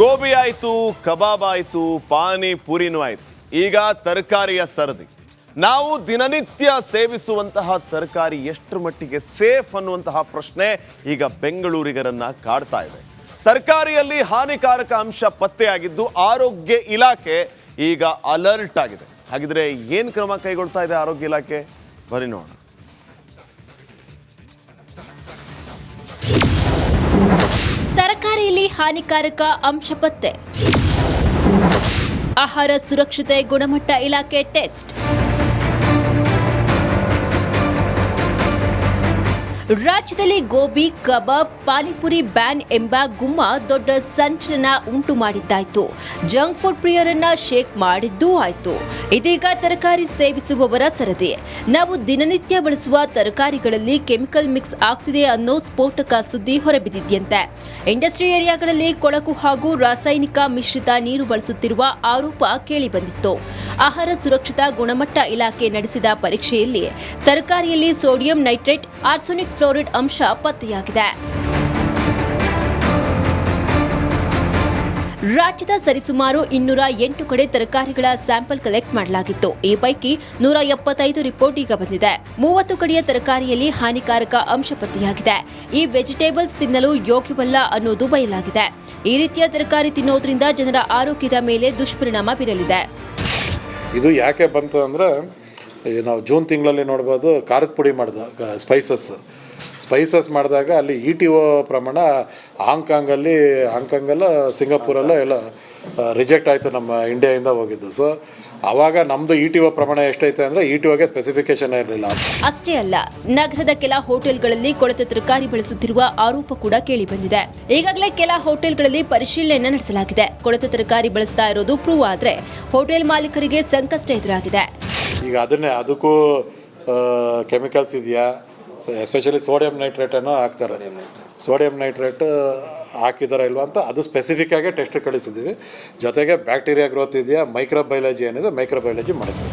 ಗೋಬಿ ಆಯಿತು, ಕಬಾಬ್ ಆಯಿತು, ಪಾನಿಪುರಿನೂ ಆಯಿತು. ಈಗ ತರಕಾರಿಯ ಸರದಿ. ನಾವು ದಿನನಿತ್ಯ ಸೇವಿಸುವಂತಹ ತರಕಾರಿ ಎಷ್ಟರ ಮಟ್ಟಿಗೆ ಸೇಫ್ ಅನ್ನುವಂತಹ ಪ್ರಶ್ನೆ ಈಗ ಬೆಂಗಳೂರಿಗರನ್ನ ಕಾಡ್ತಾ ಇದೆ. ತರಕಾರಿಯಲ್ಲಿ ಹಾನಿಕಾರಕ ಅಂಶ ಪತ್ತೆಯಾಗಿದ್ದು ಆರೋಗ್ಯ ಇಲಾಖೆ ಈಗ ಅಲರ್ಟ್ ಆಗಿದೆ. ಹಾಗಿದ್ರೆ ಏನು ಕ್ರಮ ಕೈಗೊಳ್ತಾ ಇದೆ ಆರೋಗ್ಯ ಇಲಾಖೆ? ಬನ್ನಿ ನೋಡೋಣ. ತರಕಾರಿಯಲ್ಲಿ ಹಾನಿಕಾರಕ ಅಂಶ ಪತ್ತೆ. ಆಹಾರ ಸುರಕ್ಷತೆ ಗುಣಮಟ್ಟ ಇಲಾಖೆ ಟೆಸ್ಟ್. ರಾಜ್ಯದಲ್ಲಿ ಗೋಬಿ, ಕಬಾಬ್, ಪಾನಿಪುರಿ ಬ್ಯಾನ್ ಎಂಬ ಗುಮ್ಮ ದೊಡ್ಡ ಸಂಚಲನ ಉಂಟು ಮಾಡಿದ್ದಾಯ್ತು. ಜಂಕ್ ಫುಡ್ ಪ್ರಿಯರನ್ನ ಶೇಕ್ ಮಾಡಿದ್ದೂ ಆಯ್ತು. ಇದೀಗ ತರಕಾರಿ ಸೇವಿಸುವವರ ಸರದಿ. ನಾವು ದಿನನಿತ್ಯ ಬಳಸುವ ತರಕಾರಿಗಳಲ್ಲಿ ಕೆಮಿಕಲ್ ಮಿಕ್ಸ್ ಆಗ್ತಿದೆ ಅನ್ನೋ ಸ್ಫೋಟಕ ಸುದ್ದಿ ಹೊರಬಿದ್ದಿದ್ಯಂತೆ. ಇಂಡಸ್ಟ್ರಿ ಏರಿಯಾಗಳಲ್ಲಿ ಕೊಳಕು ಹಾಗೂ ರಾಸಾಯನಿಕ ಮಿಶ್ರಿತ ನೀರು ಬಳಸುತ್ತಿರುವ ಆರೋಪ ಕೇಳಿಬಂದಿತ್ತು. ಆಹಾರ ಸುರಕ್ಷತಾ ಗುಣಮಟ್ಟ ಇಲಾಖೆ ನಡೆಸಿದ ಪರೀಕ್ಷೆಯಲ್ಲಿ ತರಕಾರಿಯಲ್ಲಿ ಸೋಡಿಯಂ ನೈಟ್ರೇಟ್, ಆರ್ಸೆನಿಕ್ ಫ್ಲೋರೈಡ್ ಅಂಶ ಪತ್ತೆಯಾಗಿದೆ. ರಾಜ್ಯದ ಸರಿಸುಮಾರು 208 ಕಡೆ ತರಕಾರಿಗಳ ಸ್ಯಾಂಪಲ್ ಕಲೆಕ್ಟ್ ಮಾಡಲಾಗಿತ್ತು. ಈ ಪೈಕಿ 175 ರಿಪೋರ್ಟ್ ಈಗ ಬಂದಿದೆ. 30 ಕಡೆಯ ತರಕಾರಿಯಲ್ಲಿ ಹಾನಿಕಾರಕ ಅಂಶ ಪತ್ತೆಯಾಗಿದೆ. ಈ ವೆಜಿಟೇಬಲ್ಸ್ ತಿನ್ನಲು ಯೋಗ್ಯವಲ್ಲ ಅನ್ನೋದು ಬಯಲಾಗಿದೆ. ಈ ರೀತಿಯ ತರಕಾರಿ ತಿನ್ನೋದ್ರಿಂದ ಜನರ ಆರೋಗ್ಯದ ಮೇಲೆ ದುಷ್ಪರಿಣಾಮ ಬೀರಲಿದೆ. ಇದು ಯಾಕೆ ಬಂತು ಅಂದರೆ, ನಾವು ಜೂನ್ ತಿಂಗಳಲ್ಲಿ ನೋಡ್ಬೋದು, ಖಾರದ ಪುಡಿ ಮಾಡಿದ ಸ್ಪೈಸಸ್ ಮಾಡಿದಾಗ ಅಲ್ಲಿ ETO ಪ್ರಮಾಣ ಹಾಂಗ್ಕಾಂಗಲ್ಲ ಸಿಂಗಾಪುರಲ್ಲ ಎಲ್ಲ ರಿಜೆಕ್ಟ್ ಆಯಿತು, ನಮ್ಮ ಇಂಡಿಯಾದಿಂದ ಹೋಗಿದ್ದು. ಸೊ ಆವಾಗ ನಮ್ಮದು ETO ಪ್ರಮಾಣ ಎಷ್ಟೈತೆ ಅಂದರೆ ETOಗೆ ಸ್ಪೆಸಿಫಿಕೇಶನ್ ಇರಲಿಲ್ಲ. ಅಷ್ಟೇ ಅಲ್ಲ, ನಗರದ ಕೆಲ ಹೋಟೆಲ್ಗಳಲ್ಲಿ ಕೊಳೆತ ತರಕಾರಿ ಬಳಸುತ್ತಿರುವ ಆರೋಪ ಕೂಡ ಕೇಳಿಬಂದಿದೆ. ಈಗಾಗಲೇ ಕೆಲ ಹೋಟೆಲ್ಗಳಲ್ಲಿ ಪರಿಶೀಲನೆ ನಡೆಸಲಾಗಿದೆ. ಕೊಳೆತ ತರಕಾರಿ ಬಳಸ್ತಾ ಇರೋದು ಪ್ರೂವ್ ಆದರೆ ಹೋಟೆಲ್ ಮಾಲೀಕರಿಗೆ ಸಂಕಷ್ಟ ಎದುರಾಗಿದೆ. ಈಗ ಅದಕ್ಕೂ ಕೆಮಿಕಲ್ಸ್ ಇದೆಯಾ, ಎಸ್ಪೆಷಲಿ ಸೋಡಿಯಂ ನೈಟ್ರೇಟನ್ನು ಹಾಕ್ತಾರೆ. ಸೋಡಿಯಂ ನೈಟ್ರೇಟ್ ಹಾಕಿದಾರ ಇಲ್ವಾ ಅಂತ ಅದು ಸ್ಪೆಸಿಫಿಕ್ ಆಗಿ ಟೆಸ್ಟ್ ಕಳಿಸಿದ್ದೀವಿ. ಜೊತೆಗೆ ಬ್ಯಾಕ್ಟೀರಿಯಾ ಗ್ರೋತ್ ಇದೆಯಾ, ಮೈಕ್ರೋಬಯಾಲಜಿ ಏನಿದೆ ಮೈಕ್ರೋಬಯಾಲಜಿ ಮಾಡಿಸ್ತೀವಿ.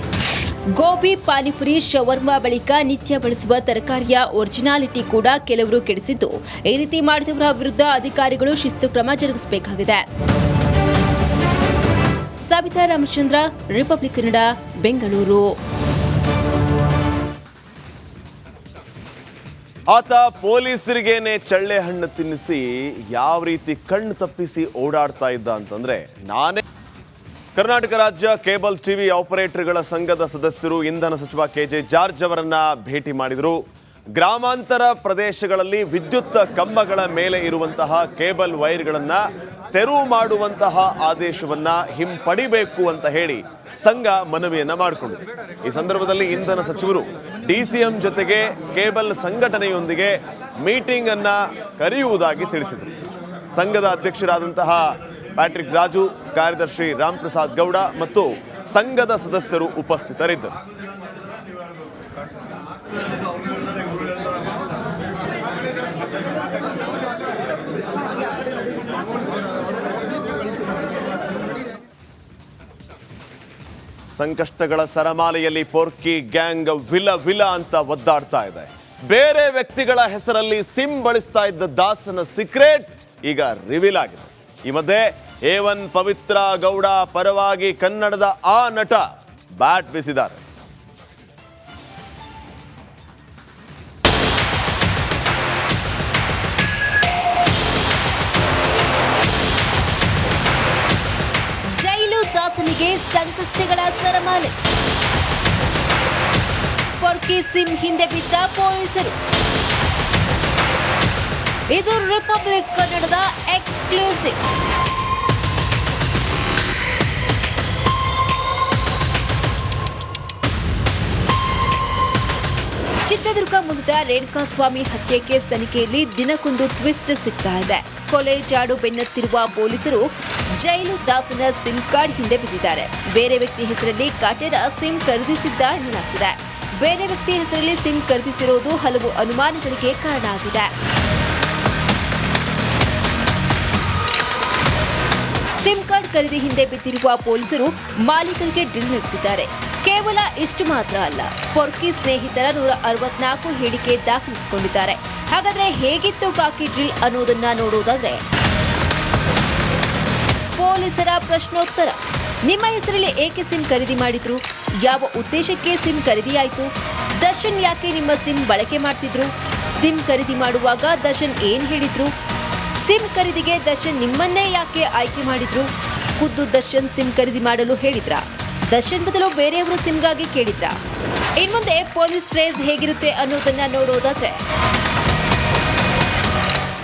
ಗೋಬಿ, ಪಾನಿಪುರಿ, ಶವರ್ಮಾ ಬಳಿಕ ನಿತ್ಯ ಬಳಸುವ ತರಕಾರಿಯ ಒರಿಜಿನಾಲಿಟಿ ಕೂಡ ಕೆಲವರು ಕೆಡಿಸಿದ್ದು, ಈ ರೀತಿ ಮಾಡಿದವರ ವಿರುದ್ಧ ಅಧಿಕಾರಿಗಳು ಶಿಸ್ತು ಕ್ರಮ ಜರುಗಿಸಬೇಕಾಗಿದೆ. ಸವಿತಾ ರಾಮಚಂದ್ರ, ರಿಪಬ್ಲಿಕ್ ಕನ್ನಡ, ಬೆಂಗಳೂರು. ಆತ ಪೊಲೀಸರಿಗೇನೆ ಚಳ್ಳೆ ಹಣ್ಣು ತಿನ್ನಿಸಿ ಯಾವ ರೀತಿ ಕಣ್ಣು ತಪ್ಪಿಸಿ ಓಡಾಡ್ತಾ ಇದ್ದ ಅಂತಂದ್ರೆ, ನಾನೇ ಕರ್ನಾಟಕ ರಾಜ್ಯ ಕೇಬಲ್ ಟಿವಿ ಆಪರೇಟರ್ಗಳ ಸಂಘದ ಸದಸ್ಯರು ಇಂಧನ ಸಚಿವ KJ ಜಾರ್ಜ್ ಅವರನ್ನ ಭೇಟಿ ಮಾಡಿದರು. ಗ್ರಾಮಾಂತರ ಪ್ರದೇಶಗಳಲ್ಲಿ ವಿದ್ಯುತ್ ಕಂಬಗಳ ಮೇಲೆ ಇರುವಂತಹ ಕೇಬಲ್ ವೈರ್ಗಳನ್ನು ತೆರವು ಮಾಡುವಂತಹ ಆದೇಶವನ್ನ ಹಿಂಪಡಿಬೇಕು ಅಂತ ಹೇಳಿ ಸಂಘ ಮನವಿಯನ್ನ ಮಾಡಿಕೊಂಡಿದೆ. ಈ ಸಂದರ್ಭದಲ್ಲಿ ಇಂಧನ ಸಚಿವರು DCM ಜೊತೆಗೆ ಕೇಬಲ್ ಸಂಘಟನೆಯೊಂದಿಗೆ ಮೀಟಿಂಗ್ ಅನ್ನ ಕರೆಯುವುದಾಗಿ ತಿಳಿಸಿದರು. ಸಂಘದ ಅಧ್ಯಕ್ಷರಾದಂತಹ ಪ್ಯಾಟ್ರಿಕ್ ರಾಜು, ಕಾರ್ಯದರ್ಶಿ ರಾಮ್ ಪ್ರಸಾದ್ ಗೌಡ ಮತ್ತು ಸಂಘದ ಸದಸ್ಯರು ಉಪಸ್ಥಿತರಿದ್ದರು. ಸಂಕಷ್ಟಗಳ ಸರಮಾಲೆಯಲ್ಲಿ ಪೊರ್ಕಿ ಗ್ಯಾಂಗ್ ವಿಲ ಅಂತ ಒದ್ದಾಡ್ತಾ ಇದೆ. ಬೇರೆ ವ್ಯಕ್ತಿಗಳ ಹೆಸರಲ್ಲಿ ಸಿಮ್ ಬಳಸ್ತಾ ಇದ್ದ ದಾಸನ ಸೀಕ್ರೆಟ್ ಈಗ ರಿವೀಲ್ ಆಗಿದೆ. ಈ ಮಧ್ಯೆ A1 ಪವಿತ್ರ ಗೌಡ ಪರವಾಗಿ ಕನ್ನಡದ ಆ ನಟ ಬ್ಯಾಟ್ ಬೀಸಿದ್ದಾರೆ. ದಾಸನಿಗೆ ಸಂಕಷ್ಟಗಳ ಸರಮಾಲೆ. ಪೊರ್ಕಿ ಸಿಮ್ ಹಿಂದೆ ಬಿದ್ದ ಪೊಲೀಸರು. ಇದು ರಿಪಬ್ಲಿಕ್ ಕನ್ನಡದ ಎಕ್ಸ್ಕ್ಲೂಸಿವ್. ಚಿತ್ರದುರ್ಗ ಮೂಲದ ರೇಣುಕಾಸ್ವಾಮಿ ಹತ್ಯೆ ಕೇಸ್ ತನಿಖೆಯಲ್ಲಿ ದಿನಕ್ಕೊಂದು ಟ್ವಿಸ್ಟ್ ಸಿಗ್ತಾ ಇದೆ. ಕೊಲೆ ಜಾಡು ಬೆನ್ನತ್ತಿರುವ ಪೊಲೀಸರು ಜೈಲು ದಾಸನ ಸಿಮ್ ಕಾರ್ಡ್ ಹಿಂದೆ ಬಿದ್ದಿದ್ದಾರೆ. ಬೇರೆ ವ್ಯಕ್ತಿ ಹೆಸರಲ್ಲಿ ಕಾಟೇರ ಸಿಮ್ ಖರೀದಿಸಿದ್ದ ಎನ್ನಲಾಗ್ತಿದೆ. ಬೇರೆ ವ್ಯಕ್ತಿ ಹೆಸರಲ್ಲಿ ಸಿಮ್ ಖರೀದಿಸಿರೋದು ಹಲವು ಅನುಮಾನಗಳಿಗೆ ಕಾರಣ ಆಗಿದೆ. ಸಿಮ್ ಕಾರ್ಡ್ ಖರೀದಿ ಹಿಂದೆ ಬಿದ್ದಿರುವ ಪೊಲೀಸರು ಮಾಲೀಕರಿಗೆ ಡ್ರಿಲ್ ನಡೆಸಿದ್ದಾರೆ. ಕೇವಲ ಇಷ್ಟು ಮಾತ್ರ ಅಲ್ಲ, ಪೊರ್ಕಿ ಸ್ನೇಹಿತರ 164 ಹೇಳಿಕೆ ದಾಖಲಿಸಿಕೊಂಡಿದ್ದಾರೆ. ಹಾಗಾದ್ರೆ ಹೇಗಿತ್ತು ಕಾಕಿ ಡ್ರಿಲ್ ಅನ್ನೋದನ್ನ ನೋಡೋದಾದ್ರೆ, ಪೊಲೀಸರ ಪ್ರಶ್ನೋತ್ತರ. ನಿಮ್ಮ ಹೆಸರಲ್ಲಿ ಏಕೆ ಸಿಮ್ ಖರೀದಿ ಮಾಡಿದ್ರು? ಯಾವ ಉದ್ದೇಶಕ್ಕೆ ಸಿಮ್ ಖರೀದಿಯಾಯಿತು? ದರ್ಶನ್ ಯಾಕೆ ನಿಮ್ಮ ಸಿಮ್ ಬಳಕೆ ಮಾಡ್ತಿದ್ರು? ಸಿಮ್ ಖರೀದಿ ಮಾಡುವಾಗ ದರ್ಶನ್ ಏನ್ ಹೇಳಿದ್ರು? ಸಿಮ್ ಖರೀದಿಗೆ ದರ್ಶನ್ ನಿಮ್ಮನ್ನೇ ಯಾಕೆ ಆಯ್ಕೆ ಮಾಡಿದ್ರು? ಖುದ್ದು ದರ್ಶನ್ ಸಿಮ್ ಖರೀದಿ ಮಾಡಲು ಹೇಳಿದ್ರಾ? ದರ್ಶನ್ ಬದಲು ಬೇರೆಯವರು ಸಿಮ್ಗಾಗಿ ಕೇಳಿದ್ರಾ? ಇನ್ಮುಂದೆ ಪೊಲೀಸ್ ಟ್ರೇಸ್ ಹೇಗಿರುತ್ತೆ ಅನ್ನೋದನ್ನ ನೋಡೋದಾದ್ರೆ,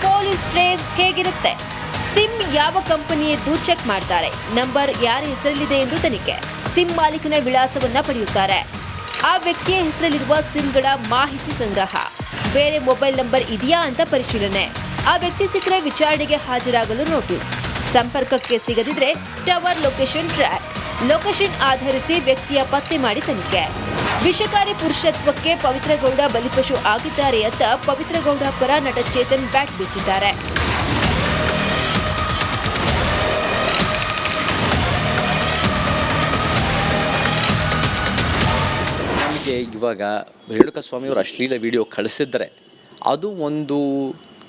ಪೊಲೀಸ್ ಟ್ರೇಸ್ ಹೇಗಿರುತ್ತೆ? ಸಿಮ್ ಯಾವ ಕಂಪನಿಯದ್ದು ಚೆಕ್ ಮಾಡ್ತಾರೆ. ನಂಬರ್ ಯಾರ ಹೆಸರಲ್ಲಿದೆ ಎಂದು ತನಿಖೆ. ಸಿಮ್ ಮಾಲೀಕನ ವಿಳಾಸವನ್ನ ಪಡೆಯುತ್ತಾರೆ. ಆ ವ್ಯಕ್ತಿಯ ಹೆಸರಲ್ಲಿರುವ ಸಿಮ್ಗಳ ಮಾಹಿತಿ ಸಂಗ್ರಹ. ಬೇರೆ ಮೊಬೈಲ್ ನಂಬರ್ ಇದೆಯಾ ಅಂತ ಪರಿಶೀಲನೆ. ಆ ವ್ಯಕ್ತಿ ಸಿಕ್ಕರೆ ವಿಚಾರಣೆಗೆ ಹಾಜರಾಗಲು ನೋಟಿಸ್. ಸಂಪರ್ಕಕ್ಕೆ ಸಿಗದಿದ್ರೆ ಟವರ್ ಲೊಕೇಶನ್ ಟ್ರ್ಯಾಕ್. ಲೊಕೇಶನ್ ಆಧರಿಸಿ ವ್ಯಕ್ತಿಯ ಪತ್ತೆ ಮಾಡಿ ತನಿಖೆ. ವಿಷಕಾರಿ ಪುರುಷತ್ವಕ್ಕೆ ಪವಿತ್ರಗೌಡ ಬಲಿಪಶು ಆಗಿದ್ದಾರೆ ಅಂತ ಪವಿತ್ರಗೌಡ ಪರ ನಟ ಚೇತನ್ ಬ್ಯಾಟ್ ಬೀಸಿದ್ದಾರೆ. ಇವಾಗ ರೇಣುಕಾಸ್ವಾಮಿಯವರು ಅಶ್ಲೀಲ ವಿಡಿಯೋ ಕಳಿಸಿದ್ರೆ ಅದು ಒಂದು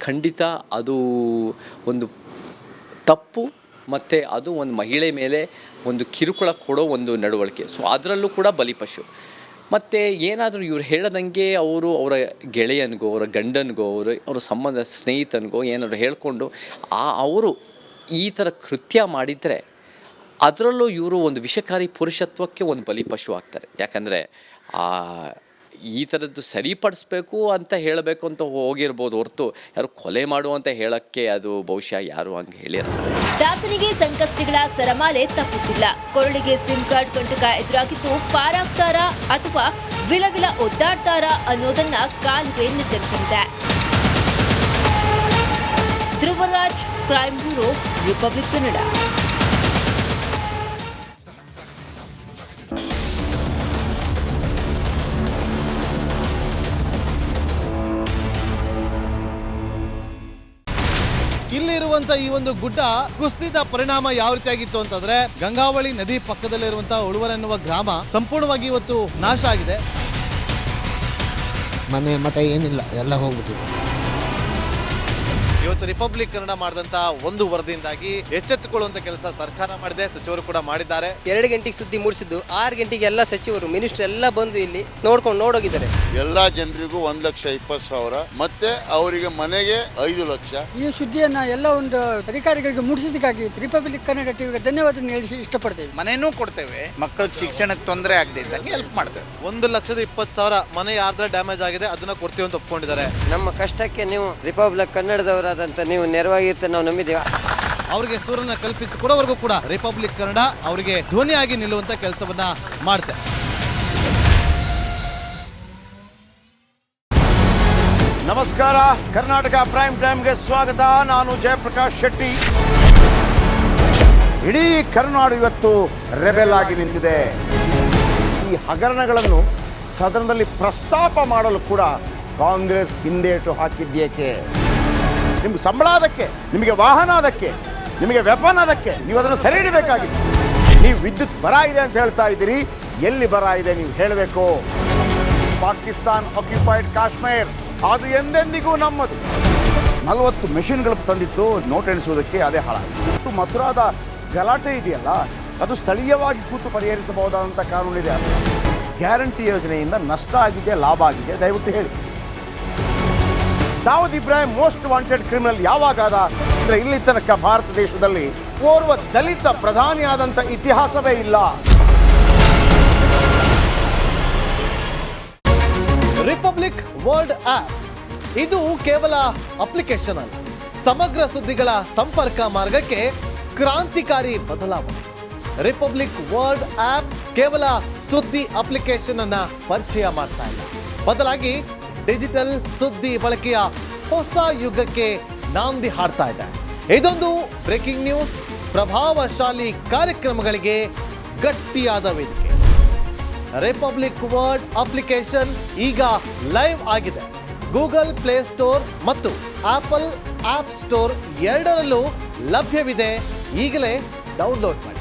ಖಂಡಿತ ಅದು ಒಂದು ತಪ್ಪು, ಮತ್ತು ಅದು ಒಂದು ಮಹಿಳೆ ಮೇಲೆ ಒಂದು ಕಿರುಕುಳ ಕೊಡೋ ಒಂದು ನಡವಳಿಕೆ. ಸೊ ಅದರಲ್ಲೂ ಕೂಡ ಬಲಿಪಶು. ಮತ್ತು ಏನಾದರೂ ಇವ್ರು ಹೇಳದಂಗೆ ಅವರು ಅವರ ಗೆಳೆಯನಿಗೋ ಅವರ ಗಂಡನಿಗೋ ಅವರ ಸಂಬಂಧ ಸ್ನೇಹಿತನಿಗೋ ಏನಾದರೂ ಹೇಳಿಕೊಂಡು ಅವರು ಈ ಥರ ಕೃತ್ಯ ಮಾಡಿದರೆ ಅದರಲ್ಲೂ ಇವರು ಒಂದು ವಿಷಕಾರಿ ಪುರುಷತ್ವಕ್ಕೆ ಒಂದು ಬಲಿಪಶು ಆಗ್ತಾರೆ. ಯಾಕಂದರೆ ಈ ಥರದ್ದು ಸರಿಪಡಿಸ್ಬೇಕು ಅಂತ ಹೇಳಬೇಕು ಅಂತ ಹೋಗಿರ್ಬೋದು ಹೊರತು ಯಾರು ಕೊಲೆ ಮಾಡುವಂತ ಹೇಳೋಕ್ಕೆ ಅದು ಬಹುಶಃ ಯಾರು ಹಂಗೆ ಹೇಳಿರಲ್ಲ. ದಾಸನಿಗೆ ಸಂಕಷ್ಟಗಳ ಸರಮಾಲೆ ತಪ್ಪುತ್ತಿಲ್ಲ. ಕೊರಳಿಗೆ ಸಿಮ್ ಕಾರ್ಡ್ ಕಂಟಕ ಎದುರಾಗಿದ್ದು ಪಾರಾಗ್ತಾರಾ ಅಥವಾ ವಿಲವಿಲ ಒದ್ದಾಡ್ತಾರಾ ಅನ್ನೋದನ್ನ ಕಾಲವೇ ನಿರ್ಧರಿಸಲಿದೆ. Dhruvaraj, crime bureau, Republic Kannada. ಇಲ್ಲಿರುವಂತ ಈ ಒಂದು ಗುಡ್ಡ ಕುಸಿದ ಪರಿಣಾಮ ಯಾವ ರೀತಿಯಾಗಿತ್ತು ಅಂತಂದ್ರೆ, ಗಂಗಾವಳಿ ನದಿ ಪಕ್ಕದಲ್ಲಿರುವಂತಹ ಉಳುವರ್ ಎನ್ನುವ ಗ್ರಾಮ ಸಂಪೂರ್ಣವಾಗಿ ಇವತ್ತು ನಾಶ ಆಗಿದೆ. ಮನೆ ಮಠ ಏನಿಲ್ಲ, ಎಲ್ಲ ಹೋಗ್ಬಿಟ್ಟಿದೆ. ಇವತ್ತು ರಿಪಬ್ಲಿಕ್ ಕನ್ನಡ ಮಾಡಿದಂತ ಒಂದು ವರದಿಯಿಂದಾಗಿ ಎಚ್ಚೆತ್ತುಕೊಳ್ಳುವಂತ ಕೆಲಸ ಸರ್ಕಾರ ಮಾಡಿದೆ, ಸಚಿವರು ಕೂಡ ಮಾಡಿದ್ದಾರೆ. 2 ಗಂಟೆಗೆ ಸುದ್ದಿ ಮೂಡಿಸಿದ್ದು 6 ಗಂಟೆಗೆ ಎಲ್ಲ ಸಚಿವರು ಮಿನಿಸ್ಟರ್ ಎಲ್ಲ ಬಂದು ಇಲ್ಲಿ ನೋಡೋಗಿದ್ದಾರೆ. ಎಲ್ಲಾ ಜನರಿಗೂ 1,20,000 ಮತ್ತೆ ಅವರಿಗೆ ಮನೆಗೆ 5 ಲಕ್ಷ. ಈ ಸುದ್ದಿಯನ್ನ ಎಲ್ಲ ಒಂದು ಅಧಿಕಾರಿಗಳಿಗೆ ಮೂಡಿಸಿದ್ದಕ್ಕಾಗಿ ರಿಪಬ್ಲಿಕ್ ಕನ್ನಡ ಟಿವಿಗೆ ಧನ್ಯವಾದ ಹೇಳಿ ಇಷ್ಟಪಡ್ತೇವೆ. ಮನೆನೂ ಕೊಡ್ತೇವೆ, ಮಕ್ಕಳ ಶಿಕ್ಷಣಕ್ಕೆ ತೊಂದರೆ ಆಗದೆ ಇದ್ದಂಗೆ ಹೆಲ್ಪ್ ಮಾಡ್ತೇವೆ. 1,20,000 ಮನೆ ಯಾರ್ದ್ರ ಡ್ಯಾಮೇಜ್ ಆಗಿದೆ ಅದನ್ನ ಕೊಡ್ತೀವಿ ಅಂತ ಒಪ್ಕೊಂಡಿದ್ದಾರೆ. ನಮ್ಮ ಕಷ್ಟಕ್ಕೆ ನೀವು ರಿಪಬ್ಲಿಕ್ ಕನ್ನಡದವರಾದಂತ ನೀವು ನೆರವಾಗಿರುತ್ತೆ ನಾವು ನಂಬಿದ್ದೇವೆ. ಅವರಿಗೆ ಸೂರನ್ನ ಕಲ್ಪಿಸಿಕೊಡೋವರೆಗೂ ಕೂಡ ರಿಪಬ್ಲಿಕ್ ಕನ್ನಡ ಅವರಿಗೆ ಧ್ವನಿಯಾಗಿ ನಿಲ್ಲುವಂತ ಕೆಲಸವನ್ನ ಮಾಡುತ್ತೆ. ನಮಸ್ಕಾರ, ಕರ್ನಾಟಕ ಪ್ರೈಮ್ ಟೈಮ್ಗೆ ಸ್ವಾಗತ. ನಾನು ಜಯಪ್ರಕಾಶ್ ಶೆಟ್ಟಿ. ಇಡೀ ಕರ್ನಾಡು ಇವತ್ತು ರೆಬೆಲ್ ಆಗಿ ನಿಂತಿದೆ. ಈ ಹಗರಣಗಳನ್ನು ಸದನದಲ್ಲಿ ಪ್ರಸ್ತಾಪ ಮಾಡಲು ಕೂಡ ಕಾಂಗ್ರೆಸ್ ಹಿಂದೇಟು ಹಾಕಿದ್ದೇಕೆ? ನಿಮ್ಗೆ ಸಂಬಳ ಅದಕ್ಕೆ, ನಿಮಗೆ ವಾಹನ ಅದಕ್ಕೆ, ನಿಮಗೆ ವೆಪನ್ ಅದಕ್ಕೆ, ನೀವು ಅದನ್ನು ಸರಿ ಹಿಡಬೇಕಾಗಿದೆ. ನೀವು ವಿದ್ಯುತ್ ಬರ ಇದೆ ಅಂತ ಹೇಳ್ತಾ ಇದ್ದೀರಿ, ಎಲ್ಲಿ ಬರ ಇದೆ ನೀವು ಹೇಳಬೇಕು. ಪಾಕಿಸ್ತಾನ್ ಆಕ್ಯುಪೈಡ್ ಕಾಶ್ಮೀರ್ ಅದು ಎಂದೆಂದಿಗೂ ನಮ್ಮದು. 40 ಮೆಷಿನ್ಗಳು ತಂದಿತ್ತು ನೋಟ್ ಎಣಿಸುವುದಕ್ಕೆ, ಅದೇ ಹಾಳಾಯಿತು. ಮಥುರಾದ ಗಲಾಟೆ ಇದೆಯಲ್ಲ, ಅದು ಸ್ಥಳೀಯವಾಗಿ ಕೂತು ಪರಿಹರಿಸಬಹುದಾದಂಥ ಕಾನೂನಿದೆ. ಗ್ಯಾರಂಟಿ ಯೋಜನೆಯಿಂದ ನಷ್ಟ ಆಗಿದೆ, ಲಾಭ ಆಗಿದೆ, ದಯವಿಟ್ಟು ಹೇಳಿ. Dawood Ibrahim most wanted criminal ಯಾವಾಗಾದ ಅಂದರೆ ಇಲ್ಲಿ ತನಕ ಭಾರತ ದೇಶದಲ್ಲಿ ಓರ್ವ ದಲಿತ ಪ್ರಧಾನಿಯಾದಂಥ ಇತಿಹಾಸವೇ ಇಲ್ಲ. ರಿಪಬ್ಲಿಕ್ ವರ್ಲ್ಡ್ ಆಪ್ ಇದು ಕೇವಲ ಅಪ್ಲಿಕೇಶನ್ ಅಲ್ಲ, ಸಮಗ್ರ ಸುದ್ದಿಗಳ ಸಂಪರ್ಕ ಮಾರ್ಗಕ್ಕೆ ಕ್ರಾಂತಿಕಾರಿ ಬದಲಾವಣೆ. ರಿಪಬ್ಲಿಕ್ ವರ್ಲ್ಡ್ ಆಪ್ ಕೇವಲ ಸುದ್ದಿ ಅಪ್ಲಿಕೇಶನ್ ಅನ್ನ ಪರಿಚಯ ಮಾಡ್ತಾ ಇಲ್ಲ, ಬದಲಾಗಿ ಡಿಜಿಟಲ್ ಸುದ್ದಿ ಬಳಕೆಯ ಹೊಸ ಯುಗಕ್ಕೆ ನಾಂದಿ ಹಾಡ್ತಾ ಇದೆ. ಇದೊಂದು ಬ್ರೇಕಿಂಗ್ ನ್ಯೂಸ್, ಪ್ರಭಾವಶಾಲಿ ಕಾರ್ಯಕ್ರಮಗಳಿಗೆ ಗಟ್ಟಿಯಾದ ವೇದಿಕೆ. ರಿಪಬ್ಲಿಕ್ ವರ್ಲ್ಡ್ ಅಪ್ಲಿಕೇಶನ್ ಈಗ ಲೈವ್ ಆಗಿದೆ. ಗೂಗಲ್ ಪ್ಲೇ ಸ್ಟೋರ್ ಮತ್ತು ಆಪಲ್ ಆಪ್ ಸ್ಟೋರ್ ಎರಡರಲ್ಲೂ ಲಭ್ಯವಿದೆ. ಈಗಲೇ ಡೌನ್ಲೋಡ್ ಮಾಡಿ.